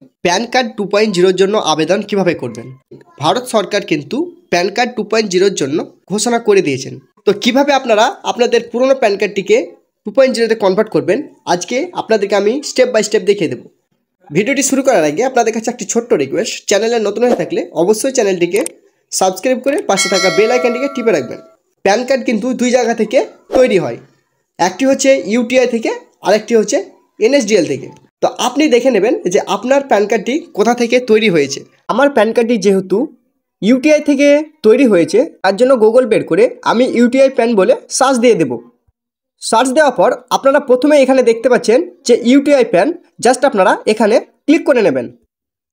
Pan card 2.0 জন্য আবেদন কিভাবে করবেন। ভারত সরকার কিন্তু প্যান কার্ড 2.0 জন্য ঘোষণা করে দিয়েছেন। তো কিভাবে আপনারা আপনাদের পুরনো প্যান কার্ডটিকে 2.0-তে কনভার্ট করবেন, আজকে আপনাদেরকে আমি স্টেপ বাই স্টেপ দেখিয়ে দেবো। ভিডিওটি শুরু করার আগে আপনাদের কাছে একটি ছোট্ট রিকোয়েস্ট, চ্যানেলে নতুন হয়ে থাকলে অবশ্যই চ্যানেলটিকে সাবস্ক্রাইব করে পাশে থাকা বেল আইকনটিকে টিপে রাখবেন। প্যান কার্ড কিন্তু দুই জায়গা থেকে তৈরি হয়, একটি হচ্ছে ইউটিআই থেকে, আরেকটি হচ্ছে এনএসডিএল থেকে। তো আপনি দেখে নেবেন যে আপনার প্যান কার্ডটি কোথা থেকে তৈরি হয়েছে। আমার প্যান কার্ডটি যেহেতু ইউটিআই থেকে তৈরি হয়েছে, তার জন্য গুগল বের করে আমি ইউটিআই প্যান বলে সার্চ দিয়ে দেব। সার্চ দেওয়ার পর আপনারা প্রথমে এখানে দেখতে পাচ্ছেন যে ইউটিআই প্যান, জাস্ট আপনারা এখানে ক্লিক করে নেবেন।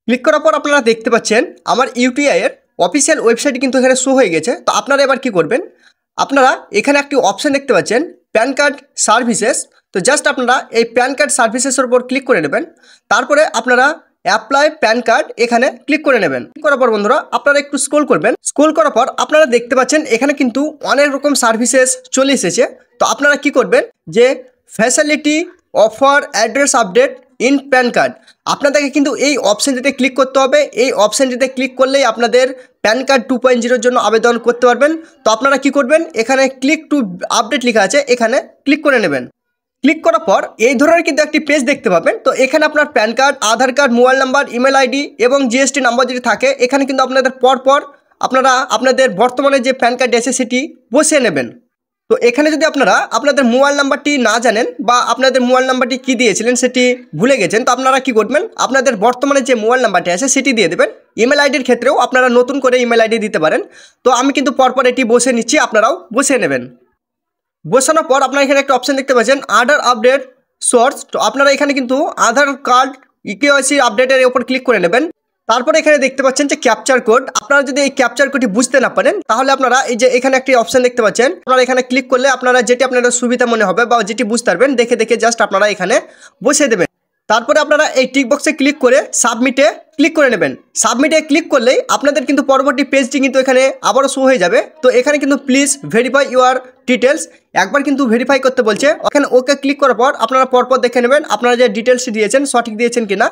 ক্লিক করার পর আপনারা দেখতে পাচ্ছেন আমার ইউটিআইয়ের অফিসিয়াল ওয়েবসাইট কিন্তু এখানে শো হয়ে গেছে। তো আপনারা এবার কি করবেন, আপনারা এখানে একটি অপশান দেখতে পাচ্ছেন প্যান কার্ড সার্ভিসেস। তো জাস্ট আপনারা এই প্যান কার্ড সার্ভিসেসের উপর ক্লিক করে নেবেন। তারপরে আপনারা অ্যাপ্লাই প্যান কার্ড এখানে ক্লিক করে নেবেন। ক্লিক করার পর বন্ধুরা আপনারা একটু স্ক্রল করবেন। স্ক্রল করার পর আপনারা দেখতে পাচ্ছেন এখানে কিন্তু অনেক রকম সার্ভিসেস চলে এসেছে। তো আপনারা কি করবেন যে facility offer address update in pan card, আপনাদেরকে কিন্তু এই অপশানটিতে ক্লিক করতে হবে। এই অপশানটিতে ক্লিক করলেই আপনাদের প্যান কার্ড 2.0-র জন্য আবেদন করতে পারবেন। তো আপনারা কি করবেন, এখানে ক্লিক টু আপডেট লেখা আছে, এখানে ক্লিক করে নেবেন। ক্লিক করার পর এই ধরনের কিন্তু একটি পেজ দেখতে পাবেন। তো এখানে আপনার PAN card, Aadhaar card, mobile number, email ID এবং জিএসটি নাম্বার যদি থাকে, এখানে কিন্তু আপনাদের পরপর আপনারা আপনাদের বর্তমানে যে প্যান কার্ড আছে সেটি বসিয়ে নেবেন। তো এখানে যদি আপনারা আপনাদের মোবাইল নাম্বারটি না জানেন বা আপনাদের মোবাইল নাম্বারটি কী দিয়েছিলেন সেটি ভুলে গেছেন, তো আপনারা কি করবেন, আপনাদের বর্তমানে যে মোবাইল নাম্বারটি আছে সেটি দিয়ে দেবেন। ইমেল আইডির ক্ষেত্রেও আপনারা নতুন করে ইমেল আইডি দিতে পারেন। তো আমি কিন্তু পরপর এটি বসে নিচ্ছি, আপনারাও বসিয়ে নেবেন। বসানোর পর আপনারা এখানে একটা অপশান দেখতে পাচ্ছেন আধার আপডেট সোর্স। তো আপনারা এখানে কিন্তু আধার কার্ড ইকেওয়াইসি আপডেটের উপর ক্লিক করে নেবেন। তারপরে এখানে দেখতে পাচ্ছেন যে ক্যাপচার কোড। আপনারা যদি এই ক্যাপচার কোডটি বুঝতে না পারেন, তাহলে আপনারা এই যে এখানে একটি অপশান দেখতে পাচ্ছেন, আপনারা এখানে ক্লিক করলে আপনারা যেটি আপনাদের সুবিধা মনে হবে বা যেটি বুঝতে পারবেন দেখে দেখে জাস্ট আপনারা এখানে বসিয়ে দেবেন। তারপরে আপনারা এই টিক বক্সে ক্লিক করে সাবমিটে ক্লিক করে নেবেন। সাবমিটে ক্লিক করলেই আপনাদের কিন্তু পরবর্তী পেজটি কিন্তু এখানে আবারও শো হয়ে যাবে। তো এখানে কিন্তু প্লিজ ভেরিফাই ইউর ডিটেলস, একবার কিন্তু ভেরিফাই করতে বলছে। ওখানে ওকে ক্লিক করার পর আপনারা পরপর দেখে নেবেন আপনারা যে ডিটেলসটি দিয়েছেন সঠিক দিয়েছেন কিনা।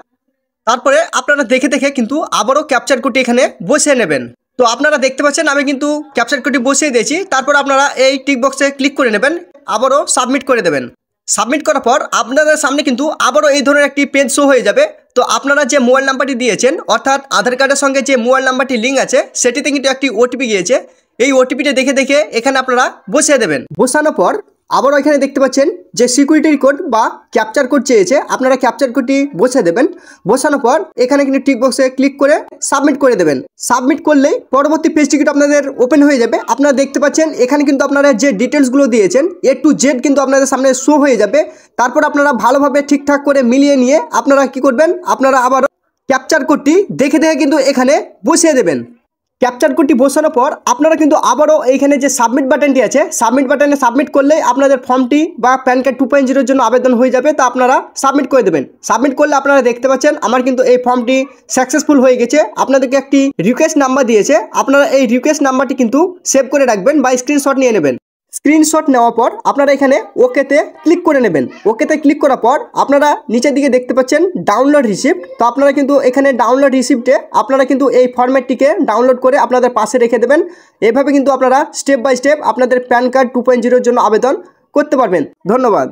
তারপরে আপনারা দেখে দেখে কিন্তু আবারও ক্যাপচার কোডটি এখানে বসিয়ে নেবেন। তো আপনারা দেখতে পাচ্ছেন আমি কিন্তু ক্যাপচার কোডটি বসিয়ে দিয়েছি। তারপর আপনারা এই টিক বক্সে ক্লিক করে নেবেন, আবারও সাবমিট করে দেবেন। সাবমিট করার পর আপনাদের সামনে কিন্তু আবারও এই ধরনের একটি পেজ শো হয়ে যাবে। তো আপনারা যে মোবাইল নাম্বারটি দিয়েছেন, অর্থাৎ আধার কার্ডের সঙ্গে যে মোবাইল নাম্বারটি লিঙ্ক আছে সেটিতে কিন্তু একটি ওটিপি গিয়েছে। এই ওটিপিটা দেখে দেখে এখানে আপনারা বসিয়ে দেবেন। বসানোর পর আবারও এখানে দেখতে পাচ্ছেন যে সিকিউরিটি কোড বা ক্যাপচার কোড চেয়েছে, আপনারা ক্যাপচার কোডটি বসিয়ে দেবেন। বসানোর পর এখানে কিন্তু টিক বক্সে ক্লিক করে সাবমিট করে দেবেন। সাবমিট করলেই পরবর্তী পেজটি কিন্তু আপনাদের ওপেন হয়ে যাবে। আপনারা দেখতে পাচ্ছেন এখানে কিন্তু আপনারা যে ডিটেলসগুলো দিয়েছেন A to Z কিন্তু আপনাদের সামনে শো হয়ে যাবে। তারপর আপনারা ভালোভাবে ঠিকঠাক করে মিলিয়ে নিয়ে আপনারা কি করবেন, আপনারা আবারও ক্যাপচার কোডটি দেখে দেখে কিন্তু এখানে বসিয়ে দেবেন। ক্যাপচার কোডটি বসানোর পর আপনারা কিন্তু আবারও এইখানে যে সাবমিট বাটনটি আছে, সাবমিট বাটনে সাবমিট করলে আপনাদের ফর্মটি বা প্যান কার্ড 2.0-র জন্য আবেদন হয়ে যাবে। তা আপনারা সাবমিট করে দেবেন। সাবমিট করলে আপনারা দেখতে পাচ্ছেন আমার কিন্তু এই ফর্মটি সাকসেসফুল হয়ে গেছে। আপনাদেরকে একটি রিকোয়েস্ট নাম্বার দিয়েছে, আপনারা এই রিকোয়েস্ট নাম্বারটি কিন্তু সেভ করে রাখবেন বা স্ক্রিনশট নিয়ে নেবেন। স্ক্রিনশট নেওয়ার পর আপনারা এখানে ওকেতে ক্লিক করে নেবেন। ওকেতে ক্লিক করার পর আপনারা নিচের দিকে দেখতে পাচ্ছেন ডাউনলোড রিসিপ্ট। তো আপনারা কিন্তু এখানে ডাউনলোড রিসিপ্টে আপনারা কিন্তু এই ফরম্যাটটিকে ডাউনলোড করে আপনাদের পাশে রেখে দেবেন। এভাবে কিন্তু আপনারা স্টেপ বাই স্টেপ আপনাদের প্যান কার্ড 2.0-র জন্য আবেদন করতে পারবেন। ধন্যবাদ।